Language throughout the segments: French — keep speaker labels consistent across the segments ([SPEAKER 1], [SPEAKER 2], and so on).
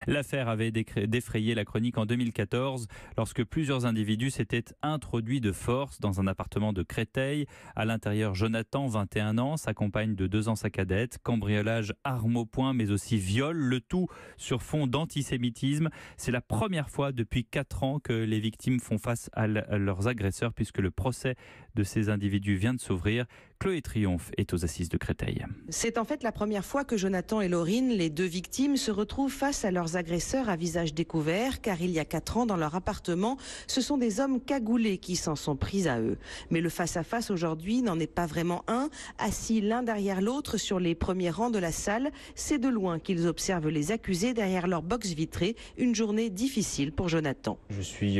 [SPEAKER 1] L'affaire avait défrayé la chronique en 2014 lorsque plusieurs individus s'étaient introduits de force dans un appartement de Créteil. À l'intérieur, Jonathan, 21 ans, s'accompagne de 2 ans sa cadette. Cambriolage, arme au poing, mais aussi viol, le tout sur fond d'antisémitisme. C'est la première fois depuis 4 ans que les victimes font face à leurs agresseurs puisque le procès de ces individus vient de s'ouvrir. Chloé Triomphe est aux assises de Créteil.
[SPEAKER 2] C'est en fait la première fois que Jonathan et Laurine, les deux victimes, se retrouvent face à leurs agresseurs à visage découvert, car il y a 4 ans, dans leur appartement, ce sont des hommes cagoulés qui s'en sont pris à eux. Mais le face-à-face aujourd'hui n'en est pas vraiment un. Assis l'un derrière l'autre sur les premiers rangs de la salle, c'est de loin qu'ils observent les accusés derrière leur box vitrée. Une journée difficile pour Jonathan.
[SPEAKER 3] Je suis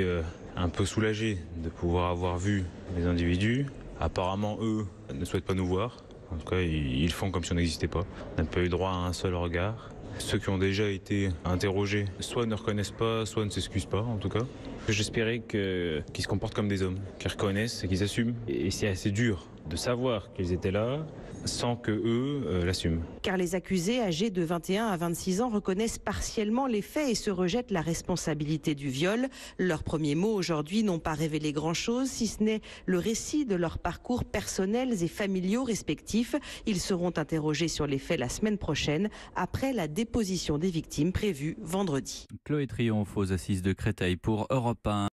[SPEAKER 3] un peu soulagé de pouvoir avoir vu les individus. Apparemment, eux ne souhaitent pas nous voir. En tout cas, ils font comme si on n'existait pas. On n'a pas eu droit à un seul regard. Ceux qui ont déjà été interrogés, soit ne reconnaissent pas, soit ne s'excusent pas, en tout cas. J'espérais qu'ils se comportent comme des hommes, qu'ils reconnaissent et qu'ils assument. Et c'est assez dur de savoir qu'ils étaient là sans que eux l'assument.
[SPEAKER 2] Car les accusés âgés de 21 à 26 ans reconnaissent partiellement les faits et se rejettent la responsabilité du viol. Leurs premiers mots aujourd'hui n'ont pas révélé grand-chose, si ce n'est le récit de leurs parcours personnels et familiaux respectifs. Ils seront interrogés sur les faits la semaine prochaine, après la déposition des victimes prévue vendredi.
[SPEAKER 1] Chloé Triomphe aux assises de Créteil pour Europe 1.